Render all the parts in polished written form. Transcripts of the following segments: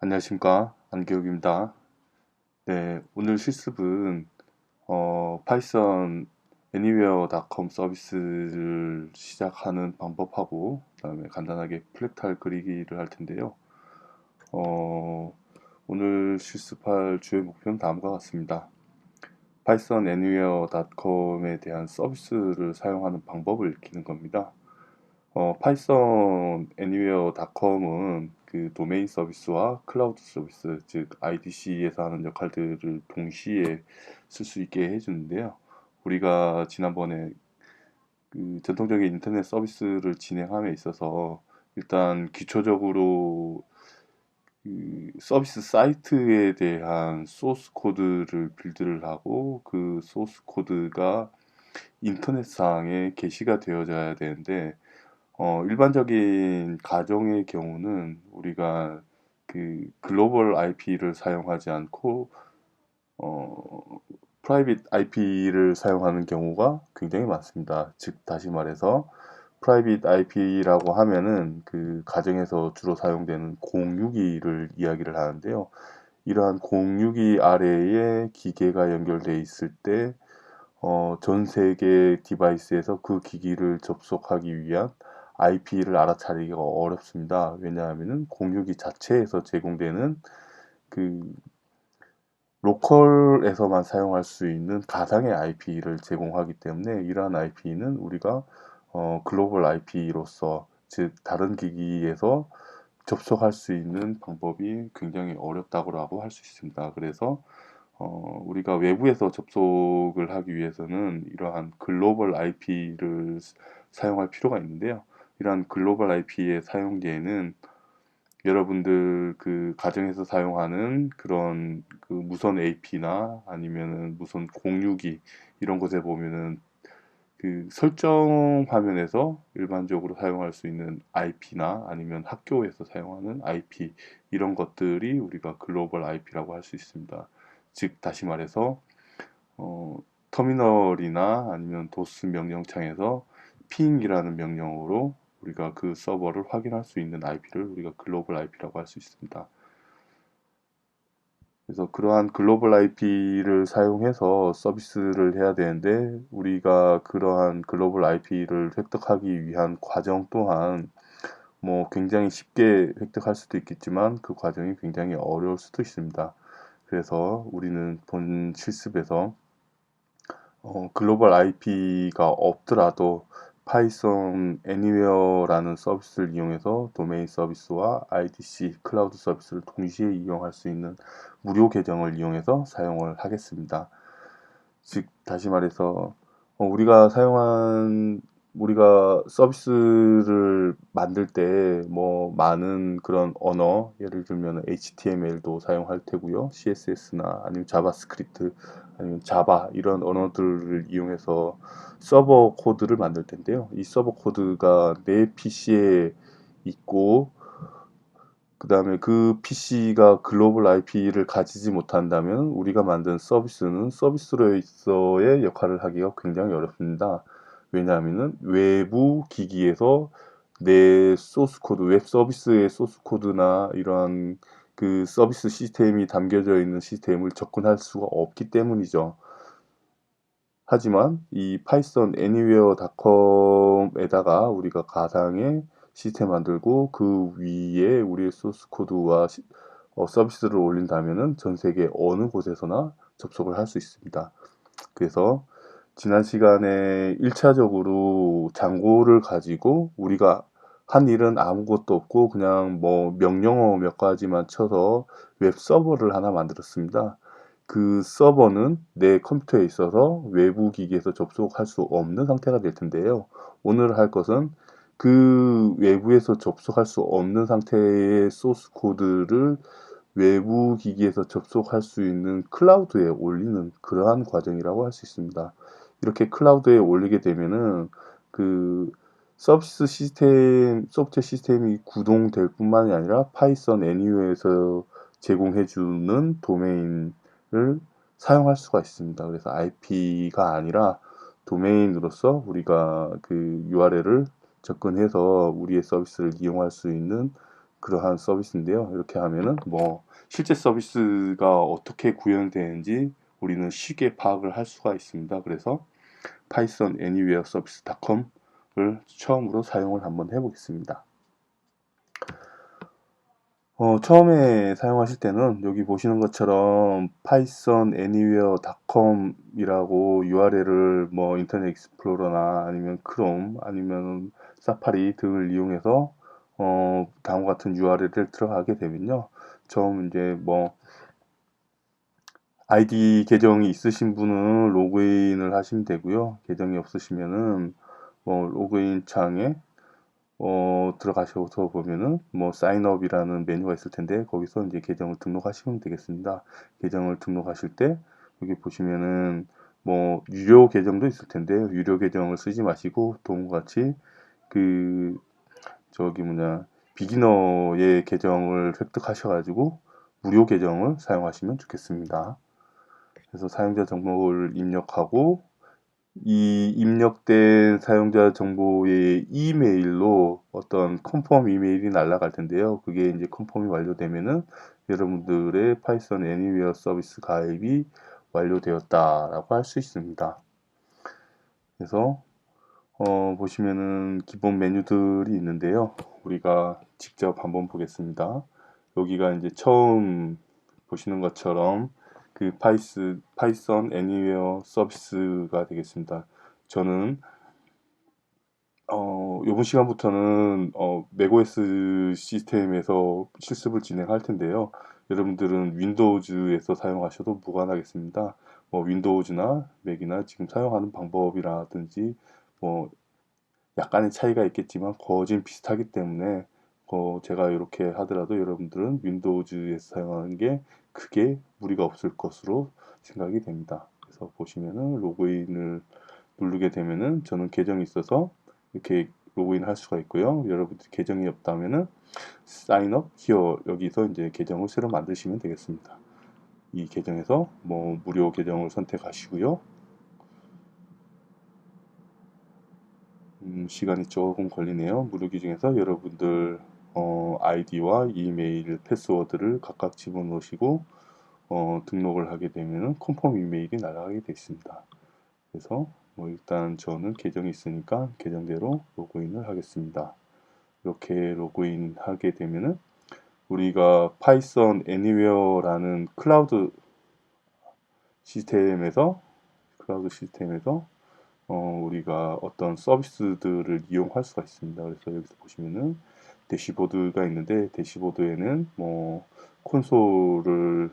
안녕하십니까, 안개욱입니다. 네, 오늘 실습은 파이썬 애니웨어닷컴 서비스를 시작하는 방법하고 그다음에 간단하게 플렉탈 그리기를 할 텐데요. 어, 오늘 실습할 주요 목표는 다음과 같습니다. 파이썬 애니웨어닷컴에 대한 서비스를 사용하는 방법을 익히는 겁니다. 파이썬 애니웨어닷컴은 그 도메인 서비스와 클라우드 서비스, 즉 IDC에서 하는 역할들을 동시에 쓸 수 있게 해주는데요. 우리가 지난번에 그 전통적인 인터넷 서비스를 진행함에 있어서 일단 기초적으로 그 서비스 사이트에 대한 소스 코드를 빌드를 하고 그 소스 코드가 인터넷상에 게시가 되어져야 되는데 일반적인 가정의 경우는 우리가 그 글로벌 IP를 사용하지 않고 어, 프라이빗 IP를 사용하는 경우가 굉장히 많습니다. 즉 다시 말해서 프라이빗 IP라고 하면은 그 가정에서 주로 사용되는 공유기를 이야기를 하는데요. 이러한 공유기 아래에 기계가 연결돼 있을 때 전 세계 디바이스에서 그 기기를 접속하기 위한 IP를 알아차리기가 어렵습니다. 왜냐하면 공유기 자체에서 제공되는 그 로컬에서만 사용할 수 있는 가상의 IP를 제공하기 때문에 이러한 IP는 우리가 글로벌 IP로서 즉 다른 기기에서 접속할 수 있는 방법이 굉장히 어렵다고 할 수 있습니다. 그래서 우리가 외부에서 접속을 하기 위해서는 이러한 글로벌 IP를 사용할 필요가 있는데요. 이러한 글로벌 IP의 사용계에는 여러분들 그 가정에서 사용하는 그런 그 무선 AP나 아니면은 무선 공유기 이런 곳에 보면은 그 설정 화면에서 일반적으로 사용할 수 있는 IP나 아니면 학교에서 사용하는 IP 이런 것들이 우리가 글로벌 IP라고 할 수 있습니다. 즉 다시 말해서 어, 터미널이나 아니면 도스 명령창에서 핑이라는 명령으로 우리가 그 서버를 확인할 수 있는 IP를 우리가 글로벌 IP라고 할 수 있습니다. 그래서 그러한 글로벌 IP를 사용해서 서비스를 해야 되는데 우리가 그러한 글로벌 IP를 획득하기 위한 과정 또한 뭐 굉장히 쉽게 획득할 수도 있겠지만 그 과정이 굉장히 어려울 수도 있습니다. 그래서 우리는 본 실습에서 글로벌 IP가 없더라도 파이썬 애니웨어라는 서비스를 이용해서 도메인 서비스와 IDC 클라우드 서비스를 동시에 이용할 수 있는 무료 계정을 이용해서 사용을 하겠습니다. 즉 다시 말해서 우리가 서비스를 만들 때 뭐 많은 그런 언어 예를 들면 HTML도 사용할 테고요, CSS나 아니면 자바스크립트 아니면 자바 이런 언어들을 이용해서 서버 코드를 만들 텐데요. 이 서버 코드가 내 PC에 있고 그 다음에 그 PC가 글로벌 IP를 가지지 못한다면 우리가 만든 서비스는 서비스로서의 역할을 하기가 굉장히 어렵습니다. 왜냐하면 외부 기기에서 내 소스 코드, 웹 서비스의 소스 코드나 이러한 그 서비스 시스템이 담겨져 있는 시스템을 접근할 수가 없기 때문이죠. 하지만 이 파이썬 애니웨어닷컴에다가 우리가 가상의 시스템 만들고 그 위에 우리의 소스 코드와 서비스를 올린다면은 전 세계 어느 곳에서나 접속을 할 수 있습니다. 그래서 지난 시간에 1차적으로 장고를 가지고 우리가 한 일은 아무것도 없고 그냥 뭐 명령어 몇 가지만 쳐서 웹 서버를 하나 만들었습니다. 그 서버는 내 컴퓨터에 있어서 외부 기기에서 접속할 수 없는 상태가 될 텐데요. 오늘 할 것은 그 외부에서 접속할 수 없는 상태의 소스 코드를 외부 기기에서 접속할 수 있는 클라우드에 올리는 그러한 과정이라고 할 수 있습니다. 이렇게 클라우드에 올리게 되면은 그 서비스 시스템, 소프트웨어 시스템이 구동될 뿐만이 아니라 파이썬 애니웨어에서 제공해주는 도메인을 사용할 수가 있습니다. 그래서 IP가 아니라 도메인으로서 우리가 그 URL을 접근해서 우리의 서비스를 이용할 수 있는 그러한 서비스인데요. 이렇게 하면은 뭐 실제 서비스가 어떻게 구현되는지 우리는 쉽게 파악을 할 수가 있습니다. 그래서 파이썬 애니웨어 서비스.com을 처음으로 사용을 한번 해보겠습니다. 처음에 사용하실 때는 여기 보시는 것처럼 python anywhere.com이라고 URL을 뭐 인터넷 익스플로러나 아니면 크롬 아니면 사파리 등을 이용해서 다음과 같은 URL을 들어가게 되면요. 처음 이제 뭐 아이디 계정이 있으신 분은 로그인을 하시면 되고요. 계정이 없으시면은 뭐 로그인 창에 들어가셔서 보면은 뭐 사인업이라는 메뉴가 있을 텐데 거기서 이제 계정을 등록하시면 되겠습니다. 계정을 등록하실 때 여기 보시면은 뭐 유료 계정도 있을 텐데요. 유료 계정을 쓰지 마시고 도움과 같이 그 저기 뭐냐 비기너의 계정을 획득하셔가지고 무료 계정을 사용하시면 좋겠습니다. 그래서 사용자 정보를 입력하고 이 입력된 사용자 정보의 이메일로 어떤 컨펌 이메일이 날아갈 텐데요. 그게 이제 컨펌이 완료되면은 여러분들의 파이썬 애니웨어 서비스 가입이 완료되었다라고 할 수 있습니다. 그래서 보시면은 기본 메뉴들이 있는데요. 우리가 직접 한번 보겠습니다. 여기가 이제 처음 보시는 것처럼 그 파이썬 애니웨어 서비스가 되겠습니다. 저는 이번 시간부터는 맥OS 시스템에서 실습을 진행할 텐데요. 여러분들은 윈도우즈에서 사용하셔도 무관하겠습니다. 뭐 윈도우즈나 맥이나 지금 사용하는 방법이라든지 뭐 약간의 차이가 있겠지만 거진 비슷하기 때문에 제가 이렇게 하더라도 여러분들은 윈도우즈에서 사용하는 게 크게 무리가 없을 것으로 생각이 됩니다. 그래서 보시면은 로그인을 누르게 되면은 저는 계정이 있어서 이렇게 로그인 할 수가 있고요. 여러분들 계정이 없다면은 sign up here 여기서 이제 계정을 새로 만드시면 되겠습니다. 이 계정에서 뭐 무료 계정을 선택하시고요. 시간이 조금 걸리네요. 무료 계정에서 여러분들 아이디와 이메일, 패스워드를 각각 집어넣으시고 등록을 하게 되면 컨펌 이메일이 날아가게 되어 있습니다. 그래서 뭐 일단 저는 계정이 있으니까 계정대로 로그인을 하겠습니다. 이렇게 로그인 하게 되면은 우리가 파이썬 애니웨어라는 클라우드 시스템에서 우리가 어떤 서비스들을 이용할 수가 있습니다. 그래서 여기서 보시면은 대시보드가 있는데 대시보드에는 뭐 콘솔을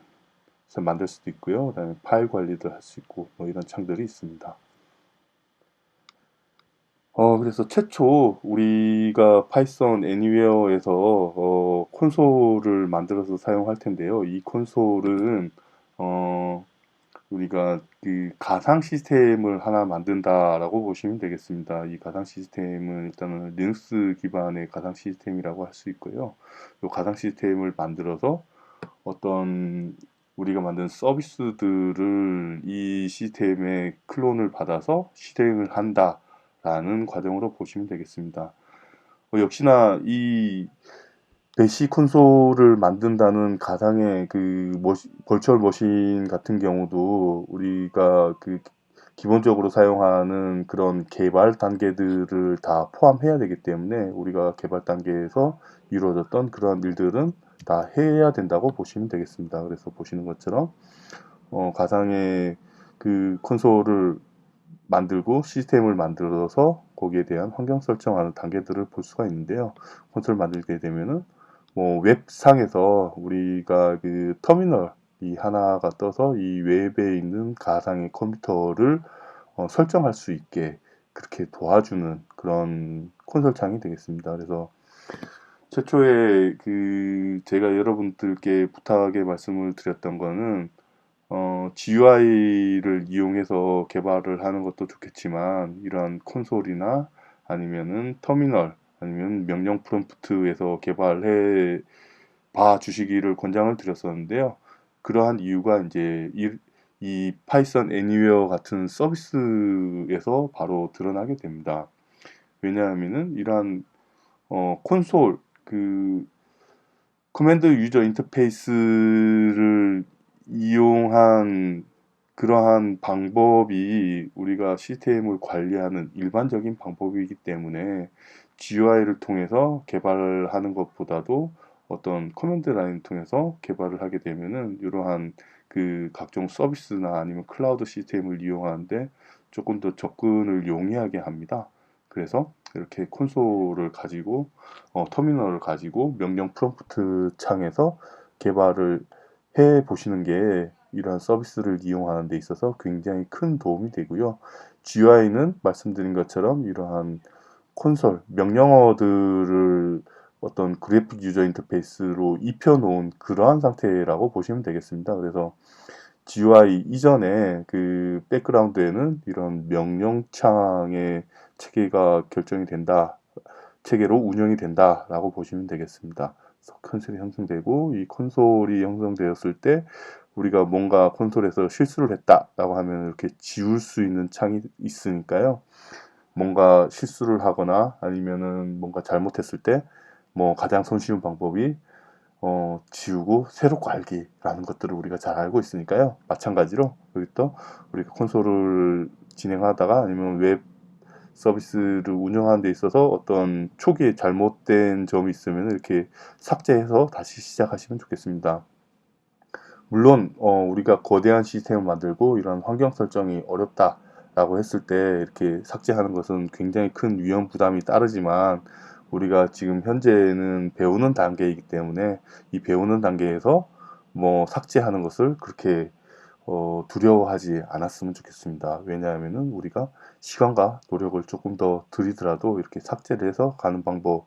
만들 수도 있고요. 그다음에 파일 관리도 할 수 있고 뭐 이런 창들이 있습니다. 그래서 최초 우리가 파이썬 애니웨어에서 콘솔을 만들어서 사용할 텐데요. 이 콘솔은 어, 우리가 그 가상 시스템을 하나 만든다라고 보시면 되겠습니다. 이 가상 시스템은 일단은 리눅스 기반의 가상 시스템이라고 할 수 있고요. 이 가상 시스템을 만들어서 어떤 우리가 만든 서비스들을 이 시스템에 클론을 받아서 실행을 한다라는 과정으로 보시면 되겠습니다. 역시나 이 배시 콘솔을 만든다는 가상의 그 벌추얼 머신 같은 경우도 우리가 그 기본적으로 사용하는 그런 개발 단계들을 다 포함해야 되기 때문에 우리가 개발 단계에서 이루어졌던 그런 일들은 다 해야 된다고 보시면 되겠습니다. 그래서 보시는 것처럼 가상의 그 콘솔을 만들고 시스템을 만들어서 거기에 대한 환경 설정하는 단계들을 볼 수가 있는데요. 콘솔 만들게 되면은 뭐 웹상에서 우리가 그 터미널이 하나가 떠서 이 웹에 있는 가상의 컴퓨터를 설정할 수 있게 그렇게 도와주는 그런 콘솔 창이 되겠습니다. 그래서 최초에 그 제가 여러분들께 부탁하게 말씀을 드렸던 거는 GUI를 이용해서 개발을 하는 것도 좋겠지만 이러한 콘솔이나 아니면은 터미널 아니면 명령 프롬프트에서 개발해 봐 주시기를 권장을 드렸었는데요. 그러한 이유가 이제 이 파이썬 애니웨어 같은 서비스에서 바로 드러나게 됩니다. 왜냐하면은 이러한 콘솔 그 커맨드 유저 인터페이스를 이용한 그러한 방법이 우리가 시스템을 관리하는 일반적인 방법이기 때문에 GUI를 통해서 개발하는 것보다도 어떤 커맨드 라인을 통해서 개발을 하게 되면은 이러한 그 각종 서비스나 아니면 클라우드 시스템을 이용하는데 조금 더 접근을 용이하게 합니다. 그래서 이렇게 콘솔을 가지고 터미널을 가지고 명령 프롬프트 창에서 개발을 해 보시는 게 이러한 서비스를 이용하는 데 있어서 굉장히 큰 도움이 되고요. GUI는 말씀드린 것처럼 이러한 콘솔, 명령어들을 어떤 그래픽 유저 인터페이스로 입혀 놓은 그러한 상태라고 보시면 되겠습니다. 그래서 GUI 이전에 그 백그라운드에는 이런 명령창의 체계가 결정이 된다, 체계로 운영이 된다라고 보시면 되겠습니다. 콘솔이 형성되고 이 콘솔이 형성되었을 때 우리가 뭔가 콘솔에서 실수를 했다라고 하면 이렇게 지울 수 있는 창이 있으니까요. 뭔가 실수를 하거나 아니면은 뭔가 잘못했을 때 뭐 가장 손쉬운 방법이 지우고 새로 깔기라는 것들을 우리가 잘 알고 있으니까요. 마찬가지로 여기 또 우리가 콘솔을 진행하다가 아니면 웹 서비스를 운영하는 데 있어서 어떤 초기에 잘못된 점이 있으면 이렇게 삭제해서 다시 시작하시면 좋겠습니다. 물론 우리가 거대한 시스템을 만들고 이런 환경 설정이 어렵다라고 했을 때 이렇게 삭제하는 것은 굉장히 큰 위험 부담이 따르지만 우리가 지금 현재는 배우는 단계이기 때문에 이 배우는 단계에서 뭐 삭제하는 것을 그렇게 두려워하지 않았으면 좋겠습니다. 왜냐하면은 우리가 시간과 노력을 조금 더 들이더라도 이렇게 삭제를 해서 가는 방법이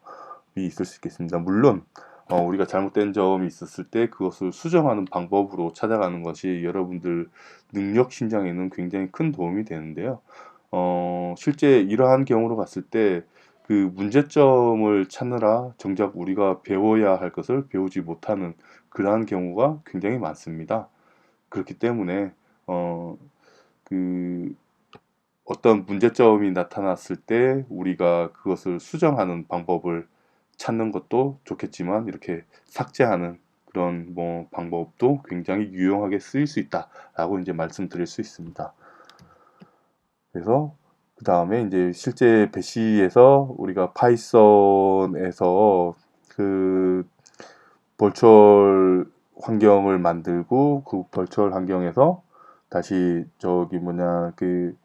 있을 수 있겠습니다. 물론 우리가 잘못된 점이 있었을 때 그것을 수정하는 방법으로 찾아가는 것이 여러분들 능력 신장에는 굉장히 큰 도움이 되는데요. 실제 이러한 경우로 봤을 때 그 문제점을 찾느라 정작 우리가 배워야 할 것을 배우지 못하는 그러한 경우가 굉장히 많습니다. 그렇기 때문에 어, 그 어떤 문제점이 나타났을 때 우리가 그것을 수정하는 방법을 찾는 것도 좋겠지만 이렇게 삭제하는 그런 뭐 방법도 굉장히 유용하게 쓰일 수 있다라고 이제 말씀드릴 수 있습니다. 그래서 그 다음에 이제 실제 배시에서 우리가 파이썬에서 그 벌추얼 환경을 만들고 그 벌추얼 환경에서 다시 저기 뭐냐 그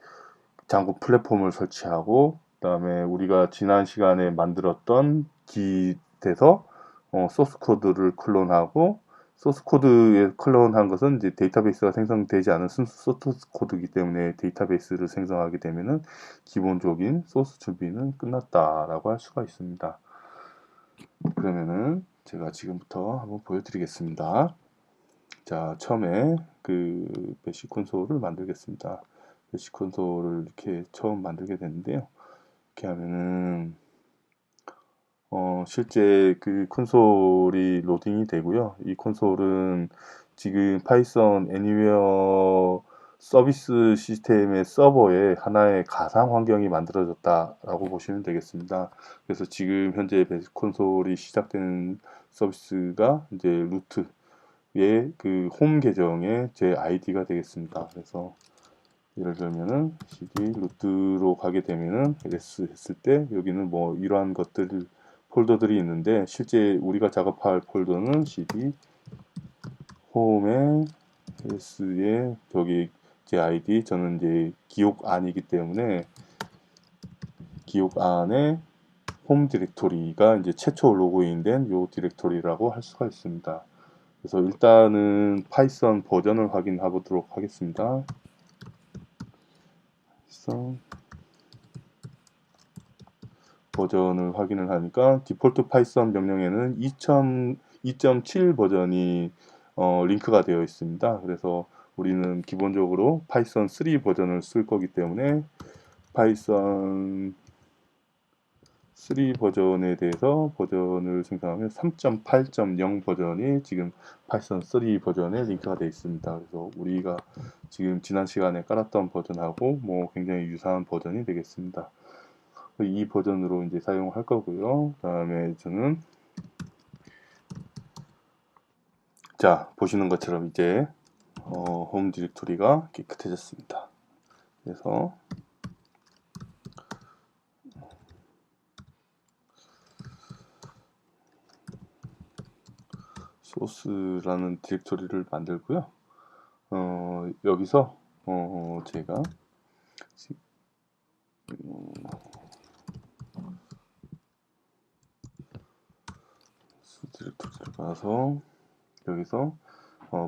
장구 플랫폼을 설치하고 그다음에 우리가 지난 시간에 만들었던 Git에서 소스 코드를 클론하고 소스 코드에 클론한 것은 이제 데이터베이스가 생성되지 않은 순수 소스 코드이기 때문에 데이터베이스를 생성하게 되면은 기본적인 소스 준비는 끝났다라고 할 수가 있습니다. 그러면은 제가 지금부터 한번 보여드리겠습니다. 자, 처음에 그 배시 콘솔을 만들겠습니다. 배시 콘솔을 이렇게 처음 만들게 되는데요. 이렇게 하면은 실제 그 콘솔이 로딩이 되고요. 이 콘솔은 지금 파이썬 애니웨어 서비스 시스템의 서버에 하나의 가상 환경이 만들어졌다라고 보시면 되겠습니다. 그래서 지금 현재 배시 콘솔이 시작되는 서비스가 이제 루트의 그 홈 계정의 제 아이디가 되겠습니다. 그래서 예를 들면은 cd 루트로 가게 되면은 ls 했을 때 여기는 뭐 이러한 것들 폴더들이 있는데 실제 우리가 작업할 폴더는 cd 홈에 ls에 저기 제 아이디 저는 이제 기억 안이기 때문에 기억 안에 홈 디렉토리가 이제 최초 로그인된 요 디렉토리라고 할 수가 있습니다. 그래서 일단은 파이썬 버전을 확인해 보도록 하겠습니다. 파이썬 버전을 확인을 하니까 디폴트 파이썬 명령에는 2.7 버전이 링크가 되어 있습니다. 그래서 우리는 기본적으로 파이썬 3 버전을 쓸 거기 때문에 파이썬 3 버전에 대해서 버전을 생성하면 3.8.0 버전이 지금 파이썬 3 버전에 링크가 되어 있습니다. 그래서 우리가 지금 지난 시간에 깔았던 버전하고 뭐 굉장히 유사한 버전이 되겠습니다. 이 버전으로 이제 사용할 거고요. 그다음에 저는 자, 보시는 것처럼 이제 홈 디렉토리가 깨끗해졌습니다. 그래서 소스라는 디렉토리를 만들고요. 여기서 제가 디렉토리를 가서 여기서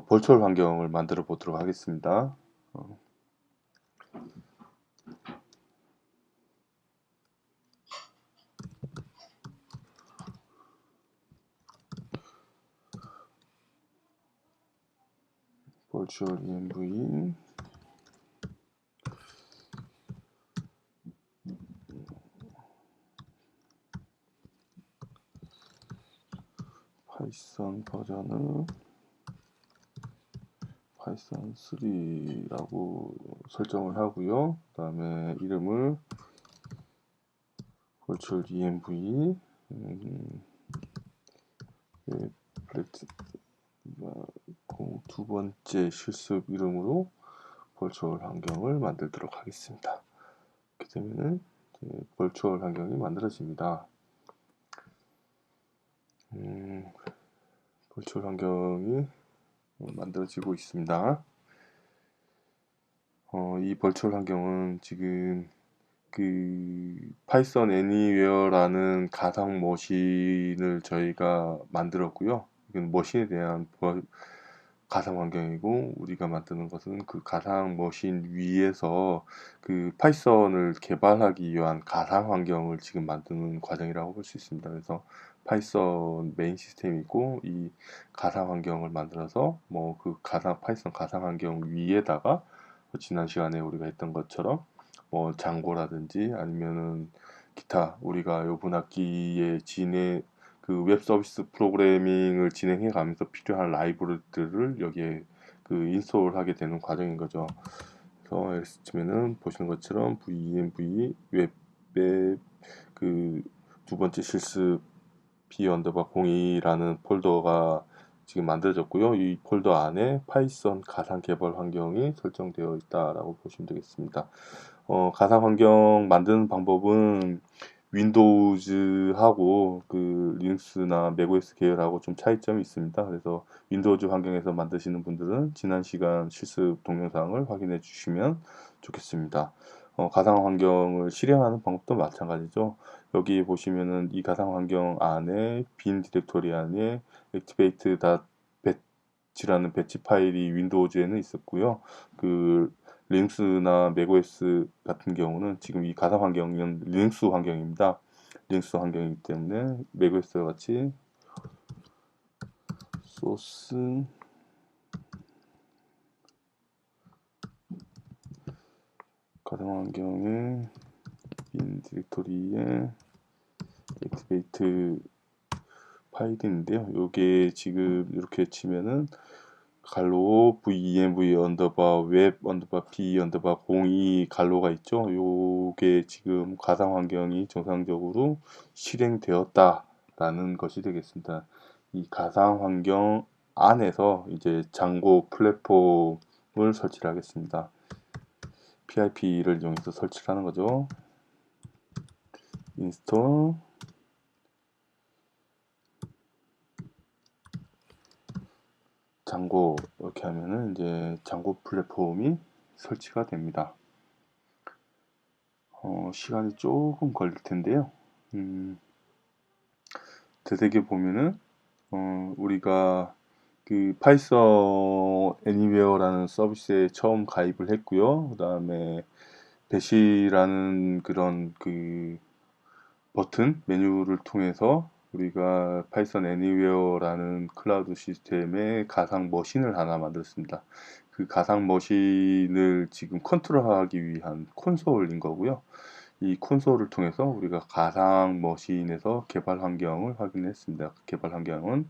버추얼 환경을 만들어 보도록 하겠습니다. 버추얼 env 파이썬 버전을 파이썬 3라고 설정을 하고요. 그 다음에 이름을 버추얼 env 두 번째 실습 이름으로 버추얼 환경을 만들도록 하겠습니다. 이렇게 되면은 버추얼 환경이 만들어집니다. 버추얼 환경이 만들어지고 있습니다. 이 버추얼 환경은 지금 그 파이썬 애니웨어라는 가상 머신을 저희가 만들었고요. 이건 머신에 대한 가상 환경이고, 우리가 만드는 것은 그 가상 머신 위에서 그 파이썬을 개발하기 위한 가상 환경을 지금 만드는 과정이라고 볼 수 있습니다. 그래서 파이썬 메인 시스템이고, 이 가상 환경을 만들어서 뭐 그 파이썬 가상 환경 위에다가 지난 시간에 우리가 했던 것처럼 뭐 장고라든지 아니면은 기타 우리가 요번 학기에 그 웹 서비스 프로그래밍을 진행해 가면서 필요한 라이브러리들을 여기에 그 인스톨하게 되는 과정인 거죠. 그래서 예를 들면은 보시는 것처럼 venv 웹의 그 두 번째 실습 p_02라는 폴더가 지금 만들어졌고요. 이 폴더 안에 파이썬 가상 개발 환경이 설정되어 있다라고 보시면 되겠습니다. 가상 환경 만드는 방법은 윈도우즈하고 그 리눅스나 맥OS 계열하고 좀 차이점이 있습니다. 그래서 윈도우즈 환경에서 만드시는 분들은 지난 시간 실습 동영상을 확인해 주시면 좋겠습니다. 가상 환경을 실행하는 방법도 마찬가지죠. 여기 보시면은 이 가상 환경 안에 빈 디렉토리 안에 activate.batch라는 배치 파일이 윈도우즈에는 있었고요. 그 리눅스나 맥OS 같은 경우는 지금 이 가상 환경은 리눅스 환경입니다. 리눅스 환경이기 때문에 맥OS와 같이 소스 가상 환경의 빈 디렉토리에 액티베이트 파일인데요. 요게 지금 이렇게 치면은 갈로 venv 언더바 웹 언더바 p 언더바 02 갈로가 있죠. 요게 지금 가상 환경이 정상적으로 실행되었다라는 것이 되겠습니다. 이 가상 환경 안에서 이제 장고 플랫폼을 설치를 하겠습니다. PIP를 이용해서 설치를 하는 거죠. 인스톨 장고 이렇게 하면은 이제 장고 플랫폼이 설치가 됩니다. 시간이 조금 걸릴 텐데요. 되새겨 보면은 우리가 그 파이썬 애니웨어라는 서비스에 처음 가입을 했고요. 그 다음에 배시라는 그런 그 버튼 메뉴를 통해서 우리가 파이썬 애니웨어라는 클라우드 시스템의 가상 머신을 하나 만들었습니다. 그 가상 머신을 지금 컨트롤하기 위한 콘솔인 거고요. 이 콘솔을 통해서 우리가 가상 머신에서 개발 환경을 확인했습니다. 개발 환경은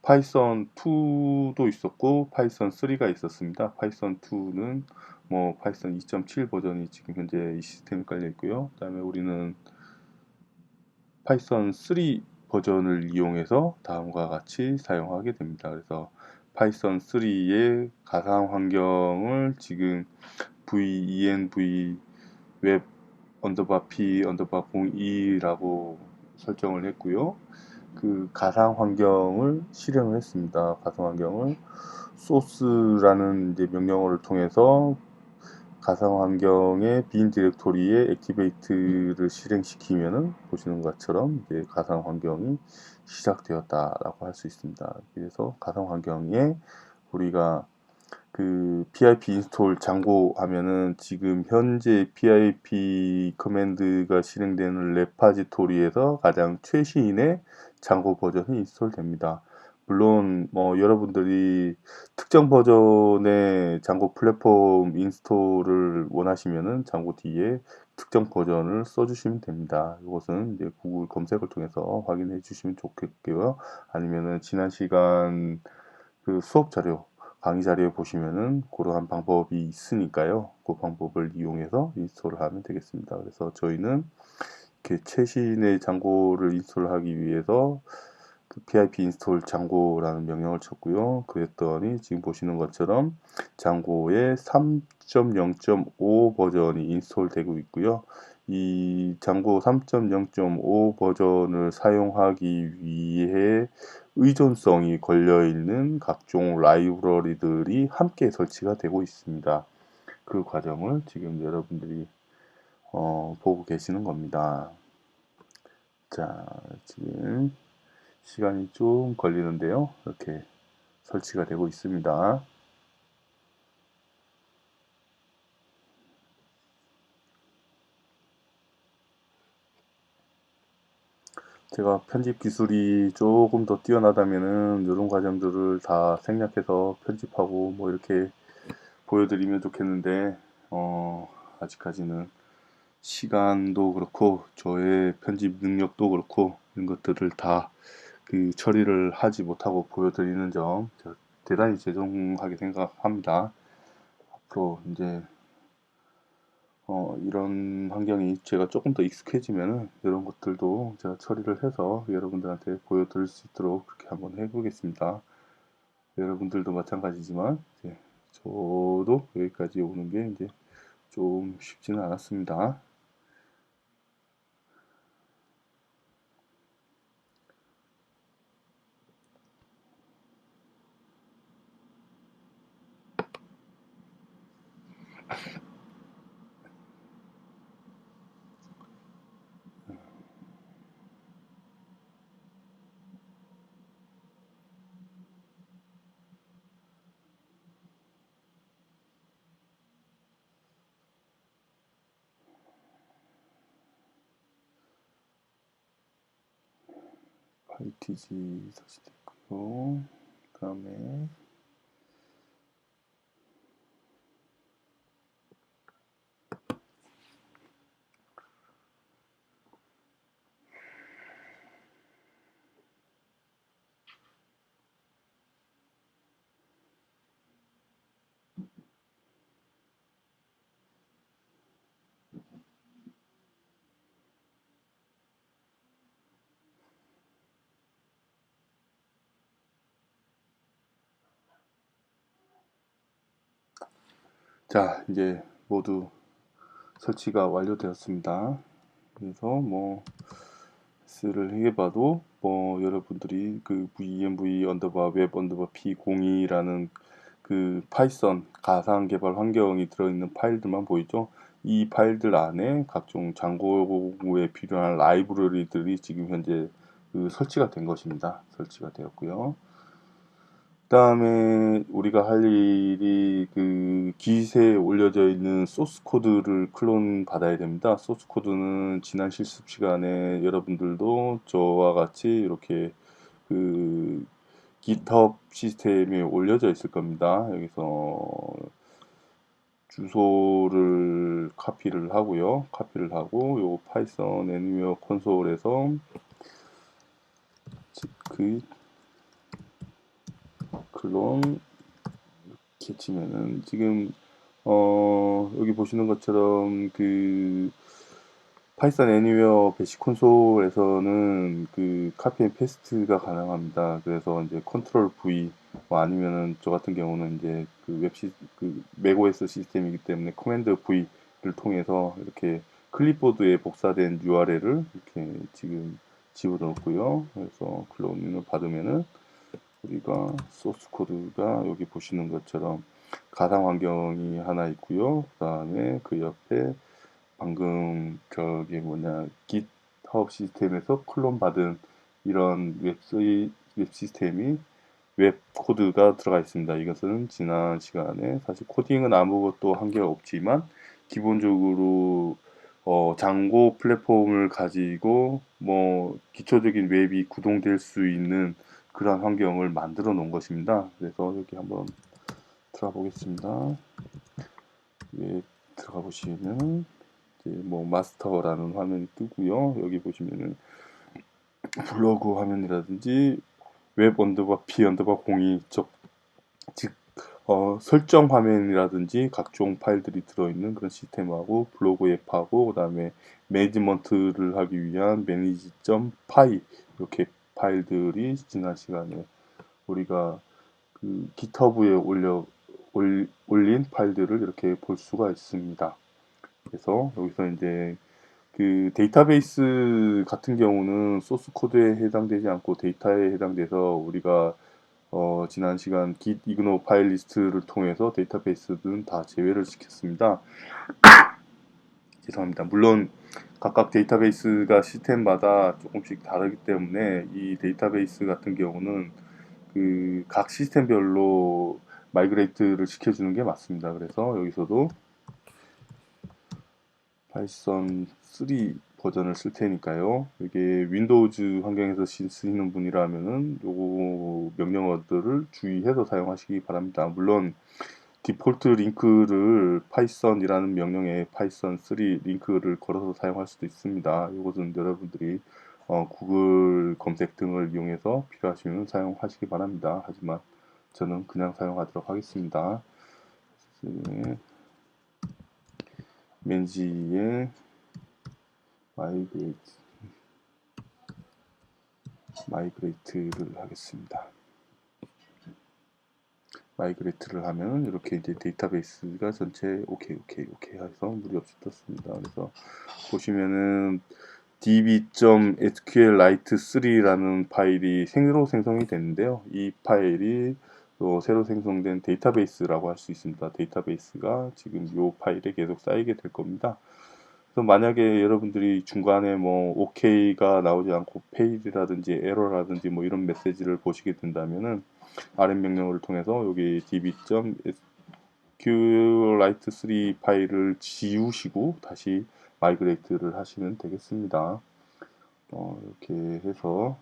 파이썬 2도 있었고 파이썬 3가 있었습니다. 파이썬 2는 뭐 파이썬 2.7 버전이 지금 현재 이 시스템에 깔려 있고요. 그다음에 우리는 파이썬 3 버전을 이용해서 다음과 같이 사용하게 됩니다. 그래서 파이썬 3의 가상 환경을 지금 venv 웹 언더바 p 언더바 02라고 설정을 했고요. 그 가상 환경을 실행을 했습니다. 가상 환경을 소스라는 이제 명령어를 통해서 가상 환경의 빈 디렉토리에 액티베이트를 실행시키면은 보시는 것처럼 이제 가상 환경이 시작되었다라고 할 수 있습니다. 그래서 가상 환경에 우리가 그 pip 인스톨 장고하면은 지금 현재 pip 커맨드가 실행되는 레파지토리에서 가장 최신의 장고 버전이 인스톨됩니다. 물론 뭐 여러분들이 특정 버전의 장고 플랫폼 인스톨을 원하시면은 장고 뒤에 특정 버전을 써주시면 됩니다. 이것은 이제 구글 검색을 통해서 확인해 주시면 좋겠고요. 아니면은 지난 시간 그 수업 자료 강의 자료에 보시면은 그러한 방법이 있으니까요. 그 방법을 이용해서 인스톨을 하면 되겠습니다. 그래서 저희는 이렇게 최신의 장고를 인스톨하기 위해서 그 pip 인스톨 장고라는 명령을 쳤고요. 그랬더니 지금 보시는 것처럼 장고의 3.0.5 버전이 인스톨되고 있고요. 이 장고 3.0.5 버전을 사용하기 위해 의존성이 걸려있는 각종 라이브러리들이 함께 설치가 되고 있습니다. 그 과정을 지금 여러분들이 보고 계시는 겁니다. 자, 지금 시간이 좀 걸리는데요. 이렇게 설치가 되고 있습니다. 제가 편집 기술이 조금 더 뛰어나다면은 이런 과정들을 다 생략해서 편집하고 뭐 이렇게 보여드리면 좋겠는데 아직까지는 시간도 그렇고 저의 편집 능력도 그렇고 이런 것들을 다 그 처리를 하지 못하고 보여드리는 점 대단히 죄송하게 생각합니다. 앞으로 이제 이런 환경이 제가 조금 더 익숙해지면은 이런 것들도 제가 처리를 해서 여러분들한테 보여드릴 수 있도록 그렇게 한번 해보겠습니다. 여러분들도 마찬가지지만 이제 저도 여기까지 오는 게 이제 좀 쉽지는 않았습니다. ITG 설치됐고요. 그 다음에 자 이제 모두 설치가 완료되었습니다. 그래서 뭐 S를 해봐도 뭐 여러분들이 그 venv 언더바 웹 언더바 p02라는 그 파이썬 가상 개발 환경이 들어있는 파일들만 보이죠. 이 파일들 안에 각종 장고에 필요한 라이브러리들이 지금 현재 그 설치가 된 것입니다. 설치가 되었고요. 그 다음에 우리가 할 일이 그 기세에 올려져 있는 소스 코드를 클론 받아야 됩니다. 소스 코드는 지난 실습 시간에 여러분들도 저와 같이 이렇게 그 GitHub 시스템에 올려져 있을 겁니다. 여기서 주소를 카피를 하고요. 카피를 하고 요 파이썬 애니메어 콘솔에서 그 클론 이렇게 치면은 지금 여기 보시는 것처럼 그 파이썬 애니웨어 배시 콘솔에서는 그 카피 앤 페스트가 가능합니다. 그래서 이제 컨트롤 V 아니면은 저 같은 경우는 이제 그 맥OS 시스템이기 때문에 커맨드 V를 통해서 이렇게 클립보드에 복사된 URL을 이렇게 지금 집어넣었고요. 그래서 클로닝을 받으면은 우리가 소스 코드가 여기 보시는 것처럼 가상 환경이 하나 있고요. 그 다음에 그 옆에 방금 저기 뭐냐 GitHub 시스템에서 클론 받은 이런 웹 시스템이 웹 코드가 들어가 있습니다. 이것은 지난 시간에 사실 코딩은 아무것도 한계가 없지만 기본적으로 장고 플랫폼을 가지고 뭐 기초적인 웹이 구동될 수 있는 그런 환경을 만들어 놓은 것입니다. 그래서 여기 한번 들어가 보겠습니다. 웹 들어가 보시면 이제 뭐 마스터라는 화면이 뜨고요. 여기 보시면은 블로그 화면이라든지 웹 언더바 p 언더바 02 즉 설정 화면이라든지 각종 파일들이 들어있는 그런 시스템하고 블로그 앱하고 그 다음에 매니지먼트를 하기 위한 manage.py 이렇게 파일들이 지난 시간에 우리가 그 GitHub에 올린 파일들을 이렇게 볼 수가 있습니다. 그래서 여기서 이제 그 데이터베이스 같은 경우는 소스 코드에 해당되지 않고 데이터에 해당돼서 우리가 지난 시간 git ignore 파일 리스트를 통해서 데이터베이스는 다 제외를 시켰습니다. 죄송합니다. 물론 각각 데이터베이스가 시스템마다 조금씩 다르기 때문에 이 데이터베이스 같은 경우는 그 각 시스템별로 마이그레이트를 시켜주는 게 맞습니다. 그래서 여기서도 파이썬 3 버전을 쓸 테니까요. 이게 윈도우즈 환경에서 쓰시는 분이라면은 요거 명령어들을 주의해서 사용하시기 바랍니다. 물론 디폴트 링크를 파이썬이라는 명령에 파이썬 3 링크를 걸어서 사용할 수도 있습니다. 이것은 여러분들이 구글 검색 등을 이용해서 필요하시면 사용하시기 바랍니다. 하지만 저는 그냥 사용하도록 하겠습니다. 맨지의 마이그레이트를 하겠습니다. 마이그레이트를 하면 이렇게 이제 데이터베이스가 전체 오케이 해서 무리 없이 떴습니다. 그래서 보시면은 db.sqlite3라는 파일이 새로 생성이 됐는데요. 이 파일이 또 새로 생성된 데이터베이스라고 할 수 있습니다. 데이터베이스가 지금 이 파일에 계속 쌓이게 될 겁니다. 그래서 만약에 여러분들이 중간에 뭐 OK가 나오지 않고 페일이라든지 에러라든지 뭐 이런 메시지를 보시게 된다면은 RM 명령어를 통해서 여기 db.sqlite3 파일을 지우시고 다시 마이그레이트를 하시면 되겠습니다. 이렇게 해서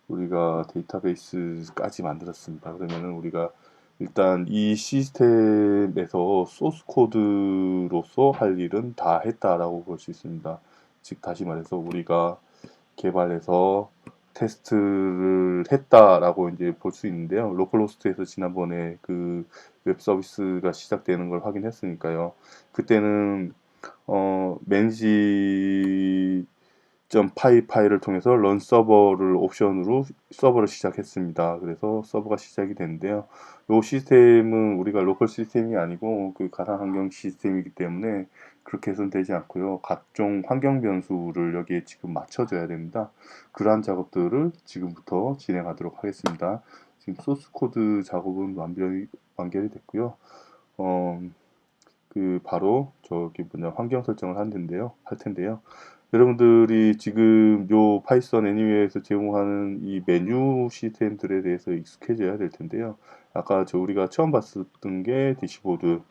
우리가 데이터베이스까지 만들었습니다. 그러면은 우리가 일단 이 시스템에서 소스 코드로서 할 일은 다 했다라고 볼 수 있습니다. 즉 다시 말해서 우리가 개발해서 테스트를 했다라고 이제 볼 수 있는데요. 로컬호스트에서 지난번에 그 웹 서비스가 시작되는 걸 확인했으니까요. 그때는 맨지 파일을 통해서 런 서버를 옵션으로 서버를 시작했습니다. 그래서 서버가 시작이 됐는데요. 이 시스템은 우리가 로컬 시스템이 아니고 그 가상 환경 시스템이기 때문에 그렇게 해서는 되지 않고요. 각종 환경 변수를 여기에 지금 맞춰줘야 됩니다. 그러한 작업들을 지금부터 진행하도록 하겠습니다. 지금 소스 코드 작업은 완결이 됐고요. 그 바로 저기 뭐냐 환경 설정을 할 텐데요. 여러분들이 지금 요 파이썬 애니웨이에서 제공하는 이 메뉴 시스템들에 대해서 익숙해져야 될 텐데요. 아까 우리가 처음 봤었던 게 대시보드를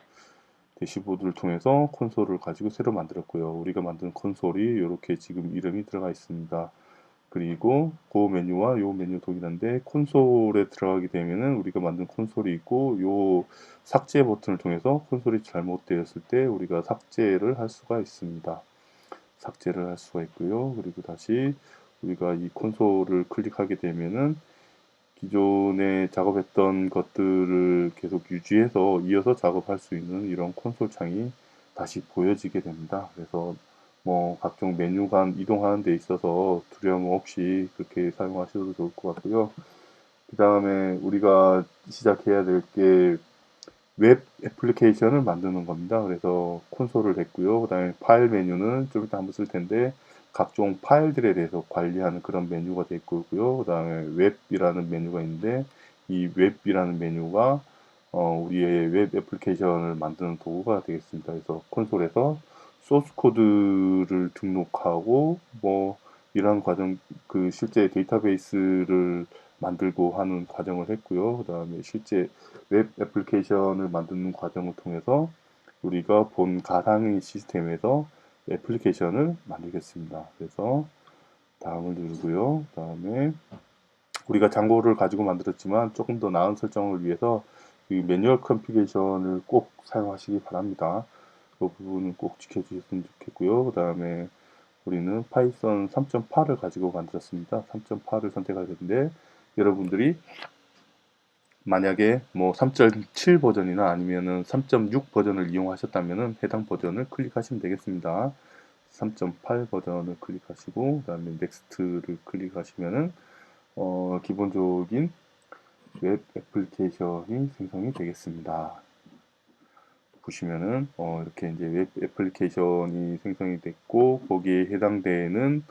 통해서 콘솔을 가지고 새로 만들었고요. 우리가 만든 콘솔이 이렇게 지금 이름이 들어가 있습니다. 그리고 그 메뉴와 요 메뉴 동일한데 콘솔에 들어가게 되면은 우리가 만든 콘솔이 있고 요 삭제 버튼을 통해서 콘솔이 잘못되었을 때 우리가 삭제를 할 수가 있습니다. 삭제를 할 수가 있고요. 그리고 다시 우리가 이 콘솔을 클릭하게 되면은 기존에 작업했던 것들을 계속 유지해서 이어서 작업할 수 있는 이런 콘솔 창이 다시 보여지게 됩니다. 그래서 뭐 각종 메뉴 간 이동하는 데 있어서 두려움 없이 그렇게 사용하셔도 좋을 것 같고요. 그 다음에 우리가 시작해야 될 게 웹 애플리케이션을 만드는 겁니다. 그래서 콘솔을 했고요. 그 다음에 파일 메뉴는 좀 이따 한번 쓸 텐데 각종 파일들에 대해서 관리하는 그런 메뉴가 되어 있고요. 그 다음에 웹이라는 메뉴가 있는데 이 웹이라는 메뉴가 우리의 웹 애플리케이션을 만드는 도구가 되겠습니다. 그래서 콘솔에서 소스 코드를 등록하고 뭐 이러한 과정, 그 실제 데이터베이스를 만들고 하는 과정을 했고요. 그 다음에 실제 웹 애플리케이션을 만드는 과정을 통해서 우리가 본 가상의 시스템에서 애플리케이션을 만들겠습니다. 그래서 다음을 누르고요. 그 다음에 우리가 장고를 가지고 만들었지만 조금 더 나은 설정을 위해서 이 매뉴얼 컨피그레이션을 꼭 사용하시기 바랍니다. 그 부분은 꼭 지켜주셨으면 좋겠고요. 그 다음에 우리는 파이썬 3.8을 가지고 만들었습니다. 3.8을 선택하게 되는데 여러분들이 만약에 뭐 3.7 버전이나 아니면은 3.6 버전을 이용하셨다면은 해당 버전을 클릭하시면 되겠습니다. 3.8 버전을 클릭하시고 그다음에 넥스트를 클릭하시면은 기본적인 웹 애플리케이션이 생성이 되겠습니다. 보시면은 이렇게 이제 웹 애플리케이션이 생성이 됐고 거기에 해당되는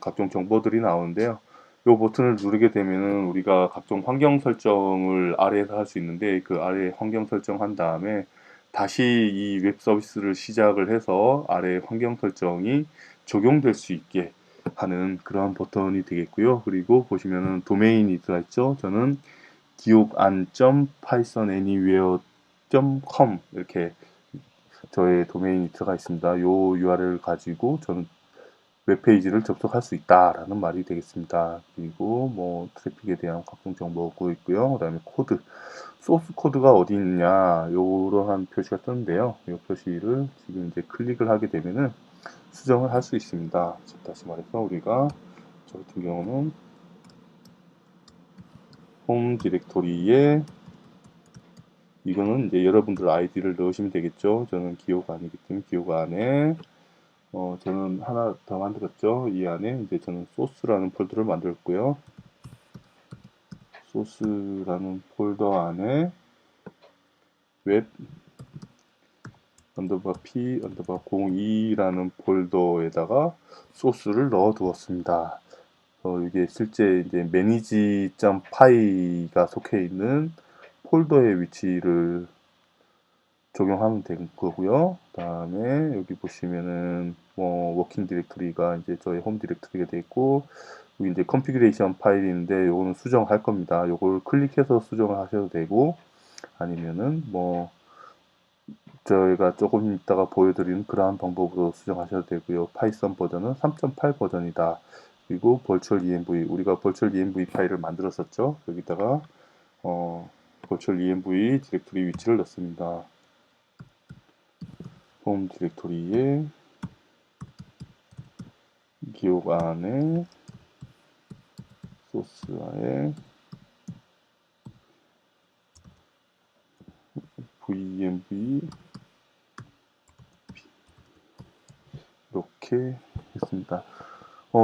각종 정보들이 나오는데요. 이 버튼을 누르게 되면은 우리가 각종 환경 설정을 아래에서 할 수 있는데 그 아래 환경 설정한 다음에 다시 이 웹 서비스를 시작을 해서 아래 환경 설정이 적용될 수 있게 하는 그런 버튼이 되겠고요. 그리고 보시면은 도메인이 들어있죠. 저는 기옥안.pythonanywhere.com 이렇게 저의 도메인이 들어가 있습니다. 이 URL을 가지고 저는 웹페이지를 접속할 수 있다라는 말이 되겠습니다. 그리고 뭐 트래픽에 대한 각종 정보가 보고 있고요. 그다음에 코드, 소스 코드가 어디 있냐 이러한 표시가 뜨는데요. 이 표시를 지금 이제 클릭을 하게 되면은 수정을 할 수 있습니다. 다시 말해서 우리가 저 같은 경우는 홈 디렉토리에 이거는 이제 여러분들 아이디를 넣으시면 되겠죠. 저는 기억 안이기 때문에 기억 안에 저는 하나 더 만들었죠. 이 안에 이제 저는 소스라는 폴더를 만들었고요. 소스라는 폴더 안에 웹 언더바 p 언더바 02라는 폴더에다가 소스를 넣어 두었습니다. 이게 실제 이제 manage.py가 속해 있는 폴더의 위치를 적용하면 되는 거고요. 그다음에 여기 보시면은 뭐 워킹 디렉토리가 이제 저희 홈 디렉토리가 되어 있고 여기 이제 컨피그레이션 파일인데 요거는 수정할 겁니다. 요걸 클릭해서 수정을 하셔도 되고 아니면은 뭐 저희가 조금 이따가 보여드리는 그러한 방법으로 수정하셔도 되고요. 파이썬 버전은 3.8 버전이다. 그리고 virtual env 우리가 virtual env 파일을 만들었었죠. 여기다가 virtual env 디렉토리 위치를 넣습니다. 홈 디렉토리에 기억 안에 소스에 venv 이렇게 했습니다.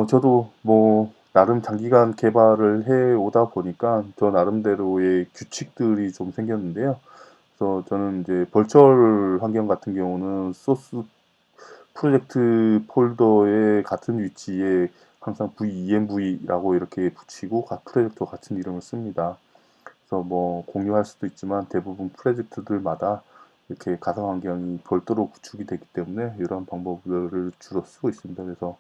저도 뭐 나름 장기간 개발을 해 오다 보니까 저 나름대로의 규칙들이 좀 생겼는데요. 그래서 저는 이제 벌처얼 환경 같은 경우는 소스 프로젝트 폴더의 같은 위치에 항상 venv라고 이렇게 붙이고 각 프로젝트와 같은 이름을 씁니다. 그래서 뭐 공유할 수도 있지만 대부분 프로젝트들마다 이렇게 가상 환경이 별도로 구축이 되기 때문에 이런 방법들을 주로 쓰고 있습니다. 그래서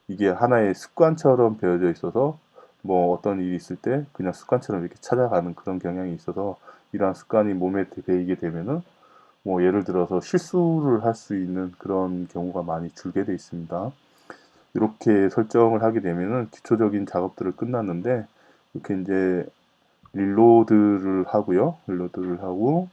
이게 하나의 습관처럼 배어져 있어서 뭐 어떤 일이 있을 때 그냥 습관처럼 이렇게 찾아가는 그런 경향이 있어서 이러한 습관이 몸에 배이게 되면은 뭐 예를 들어서 실수를 할 수 있는 그런 경우가 많이 줄게 돼 있습니다. 이렇게 설정을 하게 되면은 기초적인 작업들을 끝났는데 이렇게 이제 릴로드를 하고요. 릴로드를 하고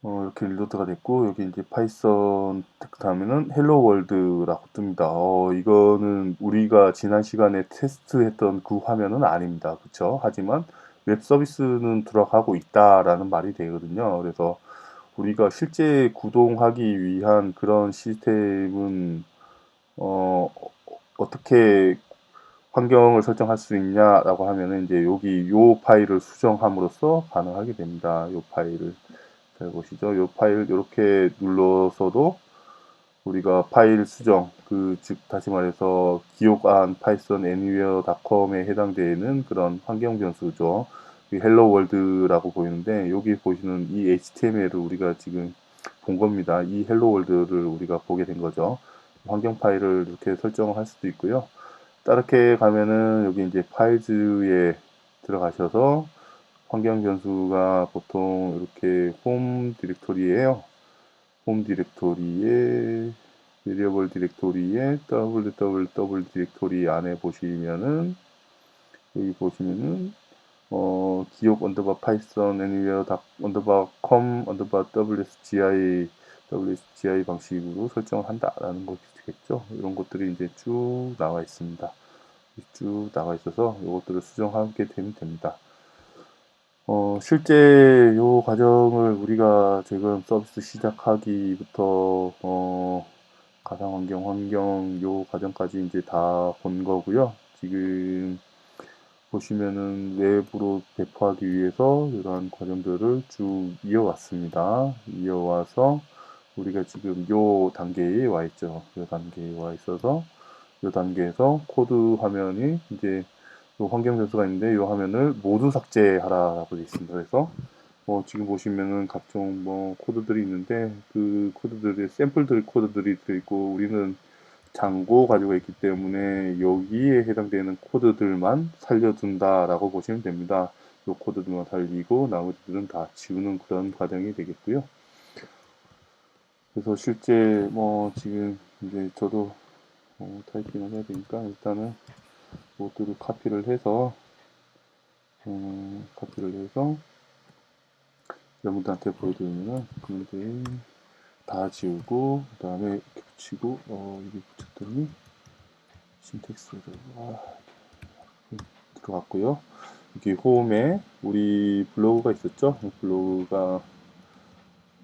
이렇게 릴로드가 됐고 여기 이제 파이썬 테크트하면은 헬로 월드라고 뜹니다. 이거는 우리가 지난 시간에 테스트했던 그 화면은 아닙니다. 그렇죠? 하지만 웹 서비스는 들어가고 있다라는 말이 되거든요. 그래서 우리가 실제 구동하기 위한 그런 시스템은 어, 어떻게 환경을 설정할 수 있냐라고 하면은 이제 여기 요 파일을 수정함으로써 가능하게 됩니다. 요 파일을 잘 보시죠. 요 파일 이렇게 눌러서도 우리가 파일 수정, 즉 다시 말해서 기록한 python anywhere.com에 해당되는 그런 환경 변수죠. 헬로 월드라고 보이는데 여기 보시는 이 HTML을 우리가 지금 본 겁니다. 이 헬로 월드를 우리가 보게 된 거죠. 환경 파일을 이렇게 설정을 할 수도 있고요. 따르게 가면은 여기 이제 파일즈에 들어가셔서 환경 변수가 보통 이렇게 홈 디렉토리에요. 홈 디렉토리에 베리어블 디렉토리에 www 디렉토리 안에 보시면은 여기 보시면은 기억 언더바 파이썬 애니웨어 언더바 com 언더바 wsgi 방식으로 설정을 한다라는 것이겠죠. 이런 것들이 이제 쭉 나와 있습니다. 쭉 나와 있어서 이것들을 수정하게 되면 됩니다. 실제 요 과정을 우리가 지금 서비스 시작하기부터 가상환경, 요 과정까지 이제 다 본 거고요. 지금 보시면은 외부로 배포하기 위해서 이러한 과정들을 쭉 이어왔습니다. 이어와서 우리가 지금 요 단계에 와 있죠. 요 단계에 와 있어서 요 단계에서 코드 화면이 이제 요 환경 변수가 있는데 요 화면을 모두 삭제하라라고 되어 있습니다. 그래서 지금 보시면은 각종 코드들이 있는데 그 코드들의 샘플들 코드들이 들어있고 우리는 장고 가지고 있기 때문에 여기에 해당되는 코드들만 살려둔다라고 보시면 됩니다. 요 코드들만 살리고 나머지들은 다 지우는 그런 과정이 되겠고요. 그래서 실제 지금 이제 저도 타이핑을 해야 되니까 일단은 이것들을 카피를 해서 여러분들한테 보여드리면은 근데 다 지우고 그 다음에 이렇게 붙이고 여기 붙였더니 신텍스를 들어갔고요. 여기 홈에 우리 블로그가 있었죠. 블로그가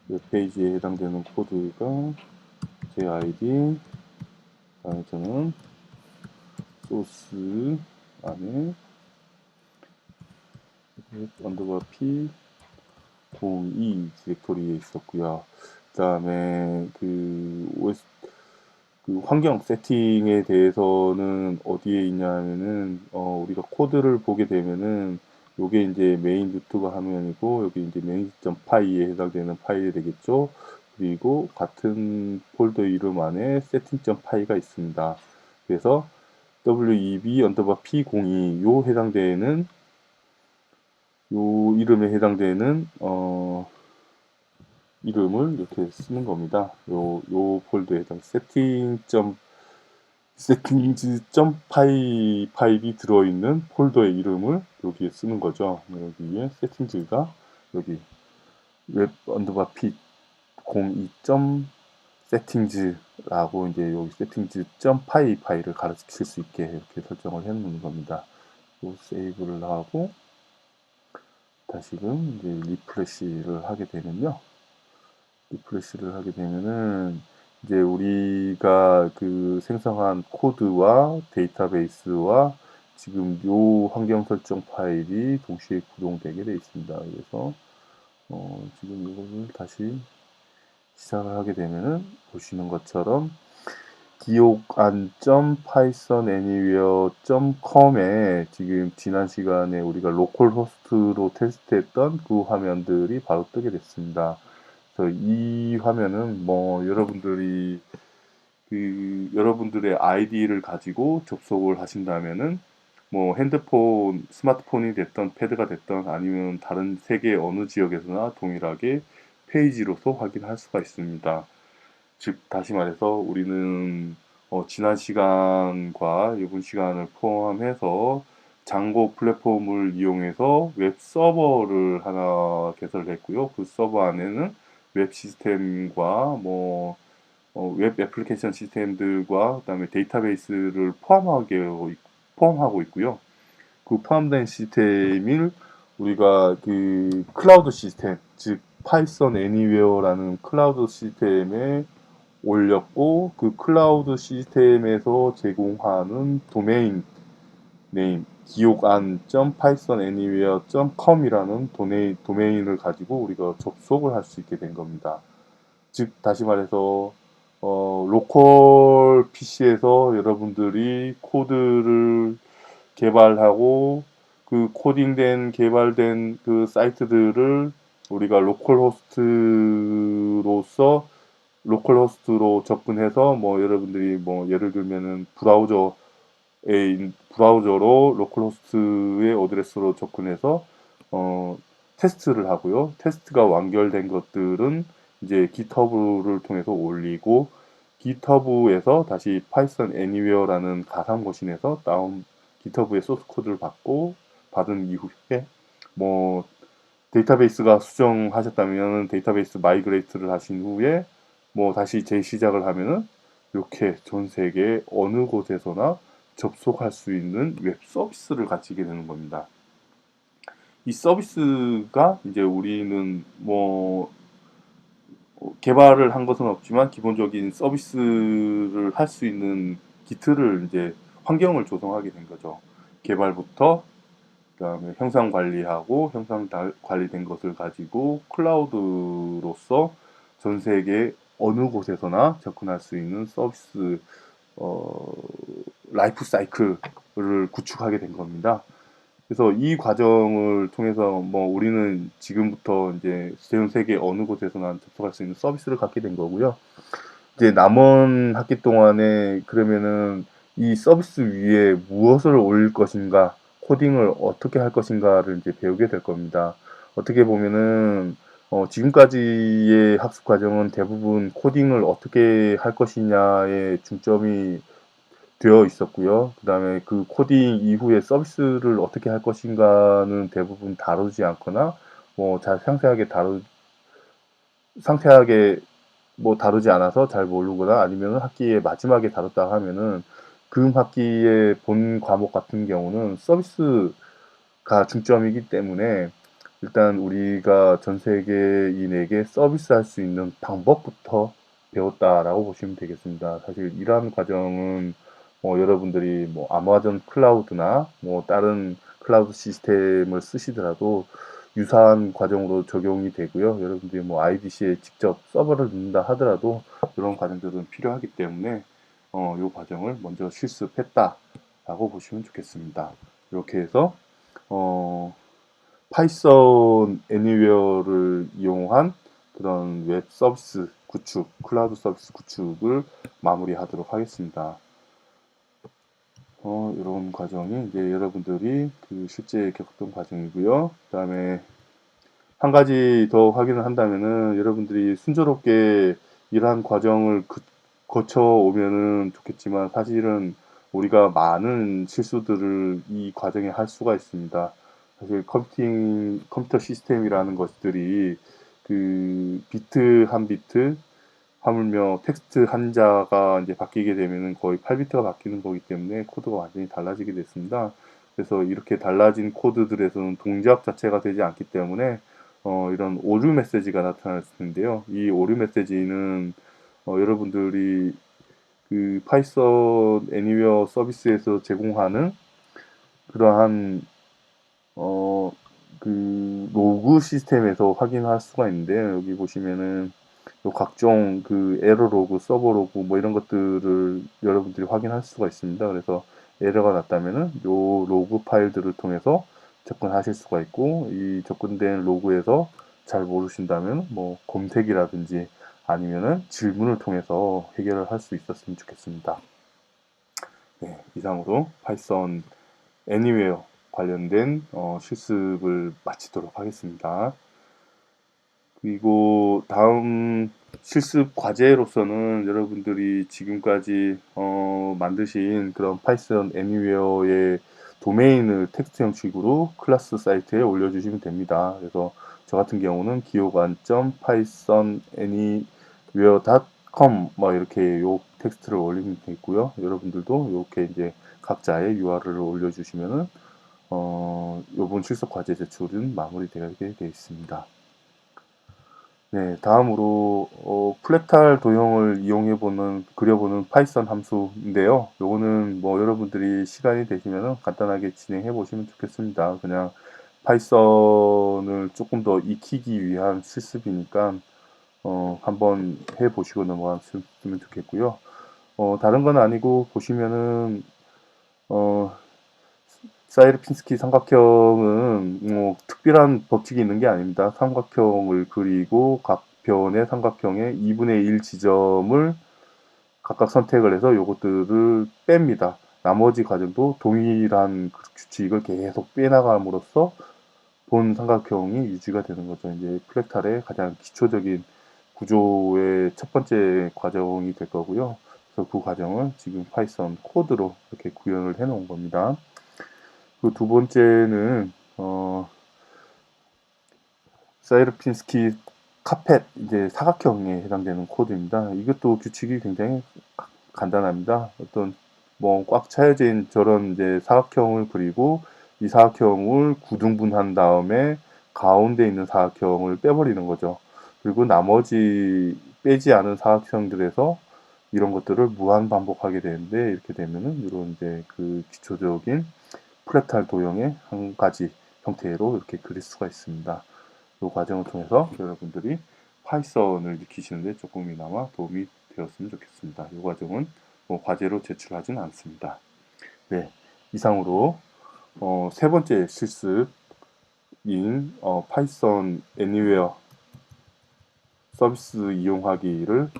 웹페이지에 해당되는 코드가 제 아이디, 그다음에 저는 소스 안에 언더바 p 02 디렉토리에 있었고요. 그 다음에 그 환경 세팅에 대해서는 어디에 있냐면은 우리가 코드를 보게 되면은 요게 이제 메인 루트가 화면이고 여기 이제 main.py에 해당되는 파일이 되겠죠. 그리고 같은 폴더 이름 안에 setting.py가 있습니다. 그래서 web 언더바 p02 요 해당되는 요 이름에 해당되는 이름을 이렇게 쓰는 겁니다. 요 폴더에 해당 세팅즈.py 파일이 들어있는 폴더의 이름을 여기에 쓰는 거죠. 여기에 세팅즈가 여기 웹 언더바 p 02. 세팅즈라고 이제 여기 세팅즈.py 파일을 가르칠 수 있게 이렇게 설정을 해 놓는 겁니다. 또 세이브를 하고 다시금 이제 리프레시를 하게 되면요. 리프레시를 하게 되면은 이제 우리가 그 생성한 코드와 데이터베이스와 지금 요 환경 설정 파일이 동시에 구동되게 되어 있습니다. 그래서 지금 이거를 다시 시작을 하게 되면은 보시는 것처럼 기록안.pythonanywhere.com에 지금 지난 시간에 우리가 로컬 호스트로 테스트했던 그 화면들이 바로 뜨게 됐습니다. 그래서 이 화면은 여러분들이 여러분들의 아이디를 가지고 접속을 하신다면은 핸드폰, 스마트폰이 됐던 패드가 됐던 아니면 다른 세계 어느 지역에서나 동일하게 페이지로서 확인할 수가 있습니다. 즉 다시 말해서 우리는 지난 시간과 이번 시간을 포함해서 장고 플랫폼을 이용해서 웹 서버를 하나 개설을 했고요. 그 서버 안에는 웹 시스템과 웹 애플리케이션 시스템들과 그다음에 데이터베이스를 포함하고 있고요. 그 포함된 시스템을 우리가 클라우드 시스템, 즉 파이썬 애니웨어라는 클라우드 시스템에 올렸고 그 클라우드 시스템에서 제공하는 도메인 네임 기옥안.pythonanywhere.com이라는 도메인을 가지고 우리가 접속을 할 수 있게 된 겁니다. 즉 다시 말해서 로컬 PC에서 여러분들이 코드를 개발하고 그 코딩된 개발된 그 사이트들을 우리가 로컬 호스트로 접근해서 뭐 여러분들이 뭐 예를 들면은 브라우저로 로컬호스트의 어드레스로 접근해서 어, 테스트를 하고요. 테스트가 완결된 것들은 이제 GitHub를 통해서 올리고 GitHub에서 다시 Python Anywhere라는 가상 머신에서 GitHub의 소스 코드를 받은 이후에 뭐 데이터베이스가 수정하셨다면 데이터베이스 마이그레이트를 하신 후에 뭐 다시 재시작을 하면은 이렇게 전 세계 어느 곳에서나 접속할 수 있는 웹 서비스를 가지게 되는 겁니다. 이 서비스가 이제 우리는 뭐 개발을 한 것은 없지만 기본적인 서비스를 할 수 있는 기틀을 이제 환경을 조성하게 된 거죠. 개발부터 그다음에 형상 관리하고 형상 관리된 것을 가지고 클라우드로서 전 세계 어느 곳에서나 접근할 수 있는 서비스 어, 라이프 사이클을 구축하게 된 겁니다. 그래서 이 과정을 통해서 뭐 우리는 지금부터 이제 전 세계 어느 곳에서나 접속할 수 있는 서비스를 갖게 된 거고요. 이제 남은 학기 동안에 그러면은 이 서비스 위에 무엇을 올릴 것인가, 코딩을 어떻게 할 것인가를 이제 배우게 될 겁니다. 어떻게 보면은 지금까지의 학습 과정은 대부분 코딩을 어떻게 할 것이냐에 중점이 되어 있었고요. 그 다음에 그 코딩 이후에 서비스를 어떻게 할 것인가는 대부분 다루지 않거나 잘 상세하게 뭐 다루지 않아서 잘 모르거나 아니면 학기의 마지막에 다뤘다 하면은 그 학기의 본 과목 같은 경우는 서비스가 중점이기 때문에 일단 우리가 전 세계인에게 서비스할 수 있는 방법부터 배웠다라고 보시면 되겠습니다. 사실 이러한 과정은 여러분들이 뭐 아마존 클라우드나 뭐 다른 클라우드 시스템을 쓰시더라도 유사한 과정으로 적용이 되고요. 여러분들이 뭐 IDC에 직접 서버를 넣는다 하더라도 이런 과정들은 필요하기 때문에 이 과정을 먼저 실습했다라고 보시면 좋겠습니다. 이렇게 해서 어, 파이썬 애니웨어를 이용한 그런 웹 서비스 구축, 클라우드 서비스 구축을 마무리하도록 하겠습니다. 이런 과정이 이제 여러분들이 그 실제 겪었던 과정이고요. 그 다음에 한 가지 더 확인을 한다면은 여러분들이 순조롭게 이러한 과정을 거쳐 오면은 좋겠지만 사실은 우리가 많은 실수들을 이 과정에 할 수가 있습니다. 사실 컴퓨터 시스템이라는 것들이 그 비트 한 비트 하물며 텍스트 한자가 이제 바뀌게 되면은 거의 8비트가 바뀌는 거기 때문에 코드가 완전히 달라지게 됐습니다. 그래서 이렇게 달라진 코드들에서는 동작 자체가 되지 않기 때문에 이런 오류 메시지가 나타날 텐데요. 이 오류 메시지는 여러분들이 그 파이썬 애니웨어 서비스에서 제공하는 그러한 어, 그 로그 시스템에서 확인할 수가 있는데 여기 보시면은 요 각종 그 에러 로그, 서버 로그 뭐 이런 것들을 여러분들이 확인할 수가 있습니다. 그래서 에러가 났다면은 요 로그 파일들을 통해서 접근하실 수가 있고 이 접근된 로그에서 잘 모르신다면 뭐 검색이라든지 아니면은 질문을 통해서 해결을 할 수 있었으면 좋겠습니다. 네, 이상으로 파이썬 애니웨어 관련된 실습을 마치도록 하겠습니다. 그리고 다음 실습 과제로서는 여러분들이 지금까지 만드신 그런 파이썬 애니웨어의 도메인을 텍스트 형식으로 클래스 사이트에 올려주시면 됩니다. 그래서 저 같은 경우는 기호관.pythonanywhere.com 뭐 이렇게 요 텍스트를 올리면 되고요. 여러분들도 이렇게 이제 각자의 URL을 올려주시면은 요번 실습 과제 제출은 마무리되게 되어 있습니다. 네, 다음으로 플렉탈 도형을 그려보는 파이썬 함수인데요. 요거는 뭐 여러분들이 시간이 되시면 간단하게 진행해 보시면 좋겠습니다. 그냥 파이썬을 조금 더 익히기 위한 실습이니까 한번 해 보시고 넘어갔으면 좋겠고요. 다른 건 아니고 보시면은 어, 사이르핀스키 삼각형은 뭐 특별한 법칙이 있는 게 아닙니다. 삼각형을 그리고 각 변의 삼각형의 2분의 1 지점을 각각 선택을 해서 요것들을 뺍니다. 나머지 과정도 동일한 규칙을 계속 빼나감으로써 본 삼각형이 유지가 되는 거죠. 이제 프랙탈의 가장 기초적인 구조의 첫 번째 과정이 될 거고요. 그래서 그 과정을 지금 파이썬 코드로 이렇게 구현을 해 놓은 겁니다. 그 두 번째는 사이르핀스키 카펫 이제 사각형에 해당되는 코드입니다. 이것도 규칙이 굉장히 간단합니다. 어떤 뭐 꽉 차여진 저런 이제 사각형을 그리고 이 사각형을 구등분한 다음에 가운데 있는 사각형을 빼버리는 거죠. 그리고 나머지 빼지 않은 사각형들에서 이런 것들을 무한 반복하게 되는데 이렇게 되면은 이런 이제 그 기초적인 프랙탈 도형의 한 가지 형태로 이렇게 그릴 수가 있습니다. 이 과정을 통해서 여러분들이 파이썬을 익히시는데 조금이나마 도움이 되었으면 좋겠습니다. 이 과정은 뭐 과제로 제출하지는 않습니다. 네, 이상으로 세 번째 실습인 파이썬 애니웨어 서비스 이용하기를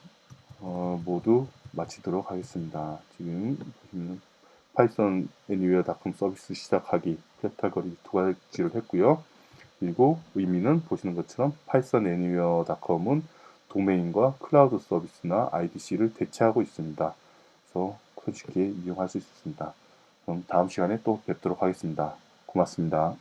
모두 마치도록 하겠습니다. 지금 보시면 파이썬 애니웨어닷컴 서비스 시작하기 페탈거리 두 가지를 했고요. 그리고 의미는 보시는 것처럼 파이썬 애니웨어닷컴은 도메인과 클라우드 서비스나 IDC를 대체하고 있습니다. 그래서 손쉽게 이용할 수 있습니다. 그럼 다음 시간에 또 뵙도록 하겠습니다. 고맙습니다.